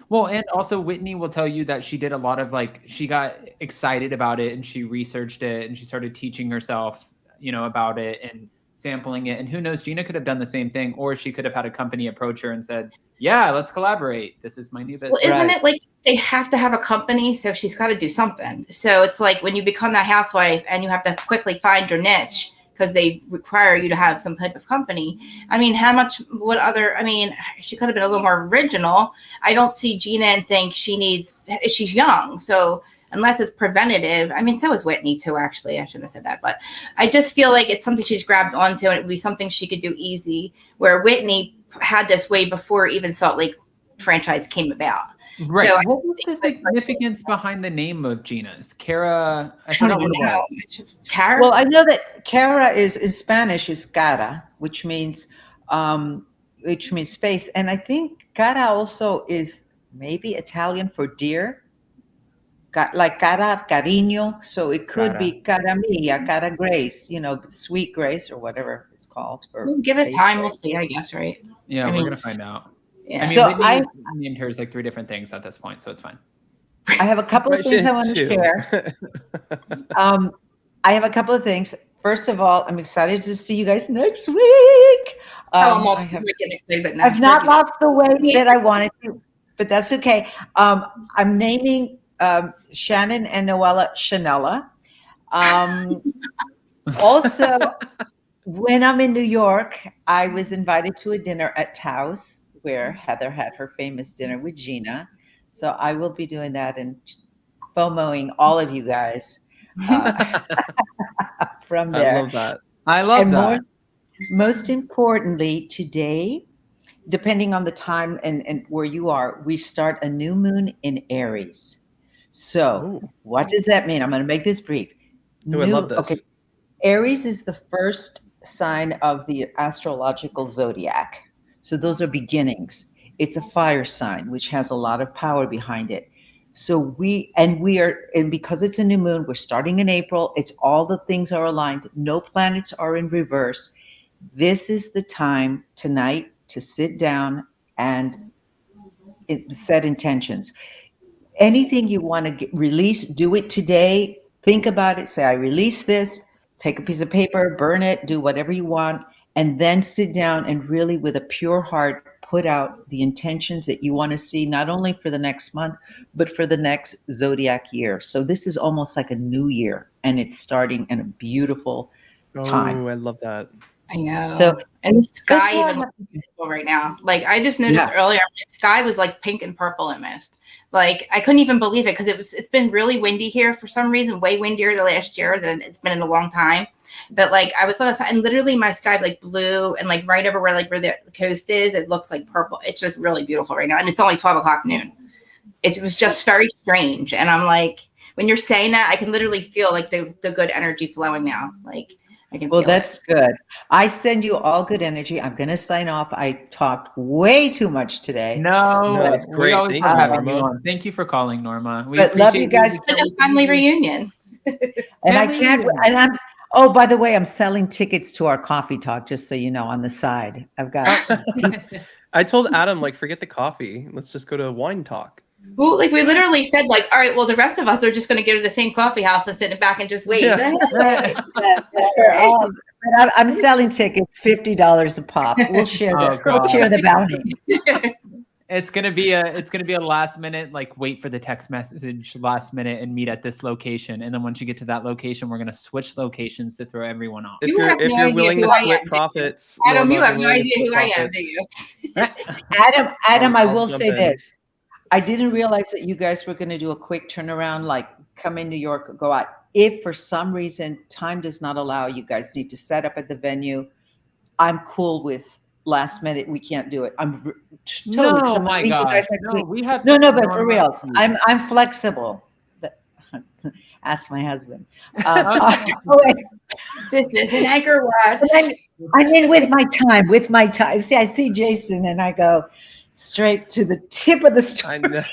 Well, and also Whitney will tell you that she did a lot of she got excited about it and she researched it and she started teaching herself, about it and sampling it. And who knows, Gina could have done the same thing, or she could have had a company approach her and said, "Yeah, let's collaborate. This is my new business." Well, isn't it like they have to have a company? So she's got to do something. So it's like when you become that housewife and you have to quickly find your niche, because they require you to have some type of company. I mean, she could have been a little more original. I don't see Gina and think she's young. So unless it's preventative, so is Whitney too, actually. I shouldn't have said that, but I just feel like it's something she's grabbed onto and it would be something she could do easy, where Whitney had this way before even Salt Lake franchise came about. Right. So what was the significance behind the name of Gina's? Cara, I forgot what it was. Cara? Well, I know that Cara is in Spanish is cara, which means face. And I think cara also is maybe Italian for dear. Like cara, cariño. So it could be cara mia, cara Grace, sweet Grace or whatever it's called. Or give it time, Grace. We'll see, I guess, right? Yeah, we're going to find out. Yeah. Whitney named hers 3 different things at this point, so it's fine. I have a couple of things I want to share. I have a couple of things. First of all, I'm excited to see you guys next week. I'm also getting excited. I've not lost the weight that I wanted to, but that's okay. I'm naming Shannon and Noella Shanella. Also, when I'm in New York, I was invited to a dinner at Tao's, where Heather had her famous dinner with Gina. So I will be doing that and FOMOing all of you guys from there. I love that. I love that. Most importantly, today, depending on the time and where you are, we start a new moon in Aries. So what does that mean? I'm going to make this brief. I love this. Okay. Aries is the first sign of the astrological zodiac. So those are beginnings. It's a fire sign, which has a lot of power behind it. So because it's a new moon, we're starting in April. It's all the things are aligned. No planets are in reverse. This is the time tonight to sit down and set intentions. Anything you want to release, do it today. Think about it. Say, I release this. Take a piece of paper, burn it, do whatever you want, and then sit down and really, with a pure heart, put out the intentions that you want to see, not only for the next month, but for the next zodiac year. So this is almost like a new year, and it's starting in a beautiful time. Oh, I love that. I know. So, and the sky even looks beautiful right now. Like I just noticed earlier, the sky was like pink and purple in mist. Like I couldn't even believe it, because it's been really windy here for some reason, way windier the last year than it's been in a long time. But like I was on the side, and literally my sky's like blue, and like right over where the coast is, it looks like purple. It's just really beautiful right now, and it's only 12 o'clock noon. It was just very strange, and I'm like, when you're saying that, I can literally feel like the good energy flowing now. Like I can Well, feel that's good. I send you all good energy. I'm going to sign off. I talked way too much today. No, that's we great. always Thank love you, having you Norma. on. Thank you for calling, Norma. We But love you appreciate guys. it. Like a family reunion. And I can't, and I'm, oh, by the way, I'm selling tickets to our coffee talk, just so you know, on the side. I've got, I told Adam, like, forget the coffee. Let's just go to a wine talk. Well, like we literally said, like, all right, well, the rest of us are just going to go to the same coffee house and sit back and just wait. Yeah. but I'm selling tickets, $50 a pop. We'll share we'll share the bounty. It's gonna be a last minute, like, wait for the text message last minute and meet at this location, and then once you get to that location, we're gonna switch locations to throw everyone off. If You have no you're idea willing who to I split am. profits, Adam, Norma, you if have you're no willing to idea who split I am, do profits, you? Adam, I I'll will jump say in. this. I didn't realize that you guys were going to do a quick turnaround, like come in New York, go out. If for some reason time does not allow, you guys need to set up at the venue. I'm cool with last minute. We can't do it. I'm totally. 'cause No, I'm gonna my meet you gosh. guys next No, week. we have No, but for Norma. real, I'm flexible. Ask my husband. Oh, wait. This is an anchor watch. I'm in with my time. See, I see Jason and I go straight to the tip of the story. I know.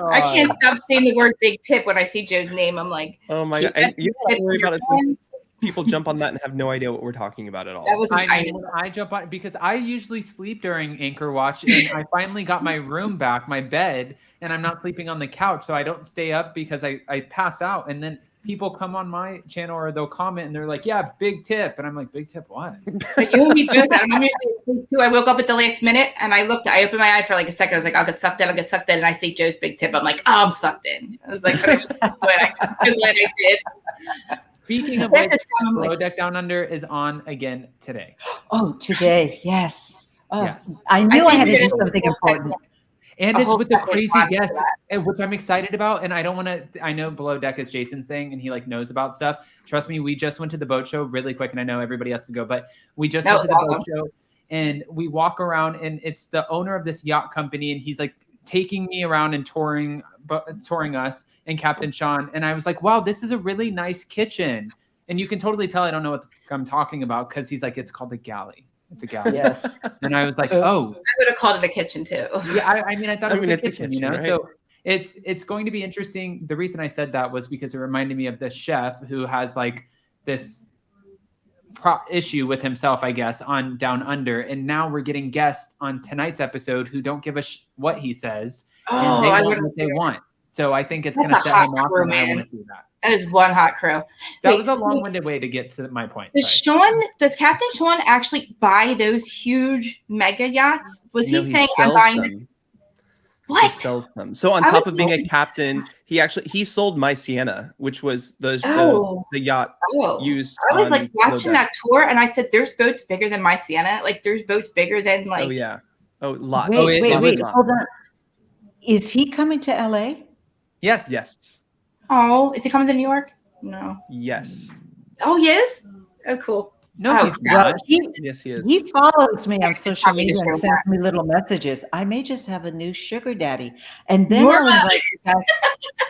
I can't stop saying the word big tip when I see Joe's name. I'm like, Oh my keep god! And that you tip don't worry in your about it. phone. People jump on that and have no idea what we're talking about at all. That was I jump on because I usually sleep during Anchor Watch, and I finally got my room back, my bed, and I'm not sleeping on the couch, so I don't stay up because I pass out, and then people come on my channel or they'll comment and they're like, "Yeah, big tip," and I'm like, "Big tip, what?" But you and me both. I'm usually asleep too. I woke up at the last minute and I opened my eye for like a second. I was like, I'll get sucked in, and I see Joe's big tip. I'm like, oh, I'm sucked in. I was like, but I'm so glad I did. Speaking of which, Below Deck Down Under is on again today. Oh, today, yes. Oh, Yes. I knew I had to do think something important. And A it's whole with the separate crazy pod for guests, that. which I'm excited about. And I don't want to, I know Below Deck is Jason's thing and he like knows about stuff. Trust me, we just went to the boat show really quick. And I know everybody has to go, but we just went to the boat show and we walk around and it's the owner of this yacht company. And he's like taking me around and touring us and Captain Sean. And I was like, wow, this is a really nice kitchen. And you can totally tell I don't know what I'm talking about because he's like, it's called a galley. It's a galley. Yes. And I was like, oh. I would have called it a kitchen too. Yeah, I mean, I thought it was a it's a kitchen, kitchen, you know? right? So it's going to be interesting. The reason I said that was because it reminded me of the chef who has like this issue with himself, I guess, on Down Under. And now we're getting guests on tonight's episode who don't give a what he says. And they want what they want. So I think it's going to set him off and I want to do that. That is one hot crew. That was a long-winded way to get to my point. Does Captain Sean actually buy those huge mega yachts? Was he saying I'm buying this? What? He sells them. So on top of being a captain, he sold my Sienna, which was the yacht used. I was like watching that tour, and I said, "There's boats bigger than my Sienna. Like there's boats bigger than like." Oh yeah. Oh, lots. Wait, hold on. Is he coming to LA? Yes. Yes. Oh, is he coming to New York? No. Yes. Oh, he is? Oh, cool. No, he's not. Yes, he is. He follows me on social media and sends me little messages. I may just have a new sugar daddy. And then I'll invite you guys.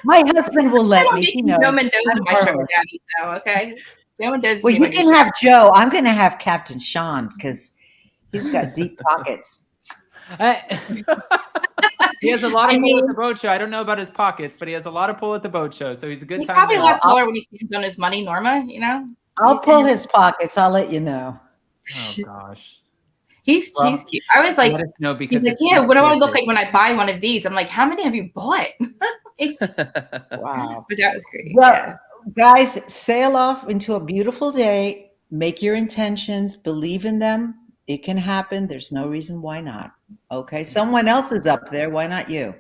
My husband will let me. He knows. Joe Mendoza, my sugar daddy, though, okay? Joe Mendoza. Well, you can have Joe. I'm going to have Captain Sean because he's got deep pockets. He has a lot of pull at the boat show. I don't know about his pockets, but he has a lot of pull at the boat show. So he's a good time. He's probably a lot taller when he stands on his money, Norma, you know? I'll pull his pockets. I'll let you know. Oh, gosh. He's cute. I was like, he's like, yeah, what do I look like when I buy one of these? I'm like, how many have you bought? Wow. But that was great. Well, guys, sail off into a beautiful day. Make your intentions. Believe in them. It can happen. There's no reason why not. Okay. Someone else is up there. Why not you?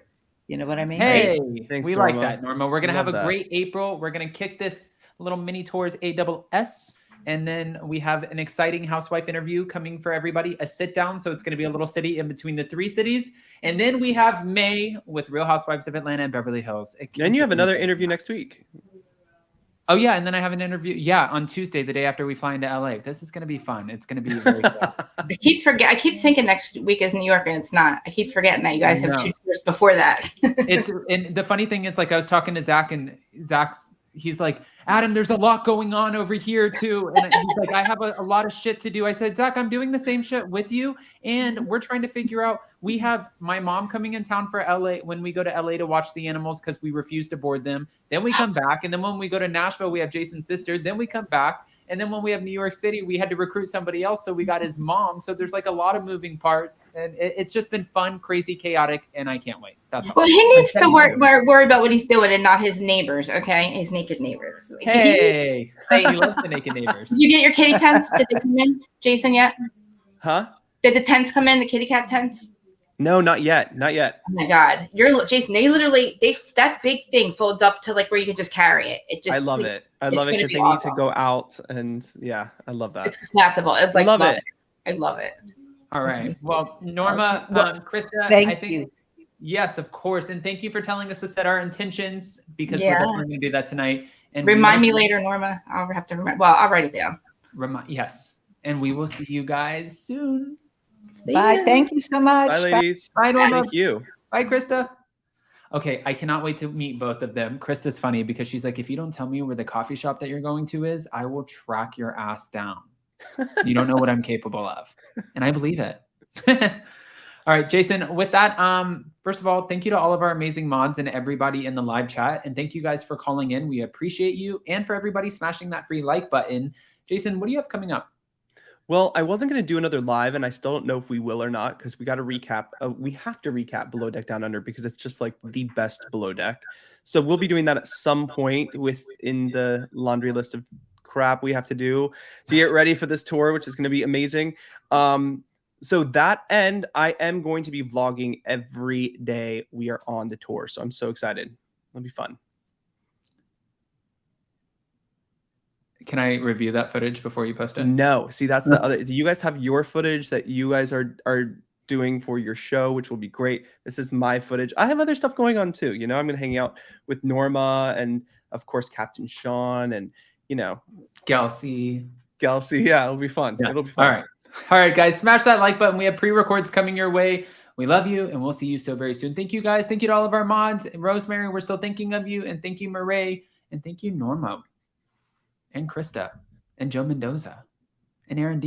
You know what I mean? Hey, Thanks, we Norma. like that, Norma. We're going to have a great April. We're going to kick this little mini tours ASS. And then we have an exciting housewife interview coming for everybody, a sit down. So it's going to be a little city in between the three cities. And then we have May with Real Housewives of Atlanta and Beverly Hills. And you have another interview next week. Oh yeah, and then I have an interview. Yeah, on Tuesday, the day after we fly into LA. This is going to be fun. It's going to be very cool. I keep thinking next week is New York, and it's not. I keep forgetting that you guys have 2 tours before that. And the funny thing is, like, I was talking to Zach, and he's like, Adam, there's a lot going on over here too. And he's like, I have a lot of shit to do. I said, Zach, I'm doing the same shit with you. And we're trying to figure out, we have my mom coming in town for LA when we go to LA to watch the animals because we refuse to board them. Then we come back. And then when we go to Nashville, we have Jason's sister. Then we come back. And then when we have New York City, we had to recruit somebody else. So we got his mom. So there's like a lot of moving parts. And it's just been fun, crazy, chaotic. And I can't wait. That's well, he needs to worry about what he's doing and not his neighbors, okay? His naked neighbors. Hey, he loves the naked neighbors. Did you get your kitty tents? Did they come in, Jason, yet? Huh? Did the tents come in, the kitty cat tents? No, not yet. Not yet. Oh my God. Jason, that big thing folds up to like where you can just carry it. I love it. I love it because they need to go out, and yeah, I love that. It's collapsible. It's like, I love it. I love it. All right. Well, Norma, Krista, Thank you. Yes, of course. And thank you for telling us to set our intentions because we're definitely going to do that tonight. And remind me later, Norma. I'll have to remember. Well, I'll write it down. Yes. And we will see you guys soon. Bye. Thank you so much. Bye, ladies. Bye, Norma. Thank you. Bye, Krista. Okay, I cannot wait to meet both of them. Krista's funny because she's like, if you don't tell me where the coffee shop that you're going to is, I will track your ass down. You don't know what I'm capable of. And I believe it. All right, Jason, with that, first of all, thank you to all of our amazing mods and everybody in the live chat. And thank you guys for calling in. We appreciate you. And for everybody smashing that free like button. Jason, what do you have coming up? Well, I wasn't going to do another live, and I still don't know if we will or not because we got to recap. We have to recap Below Deck Down Under because it's just like the best Below Deck. So we'll be doing that at some point within the laundry list of crap we have to do to get ready for this tour, which is going to be amazing. So that end, I am going to be vlogging every day we are on the tour. So I'm so excited. It'll be fun. Can I review that footage before you post it? No. See, that's the other. You guys have your footage that you guys are doing for your show, which will be great. This is my footage. I have other stuff going on too. You know, I'm going to hang out with Norma and, of course, Captain Sean and, you know, Gelsey. Yeah, it'll be fun. Yeah. It'll be fun. All right, guys, smash that like button. We have pre-records coming your way. We love you, and we'll see you so very soon. Thank you, guys. Thank you to all of our mods. Rosemary, we're still thinking of you. And thank you, Murray. And thank you, Norma. And Krista. And Joe Mendoza. And Aaron D.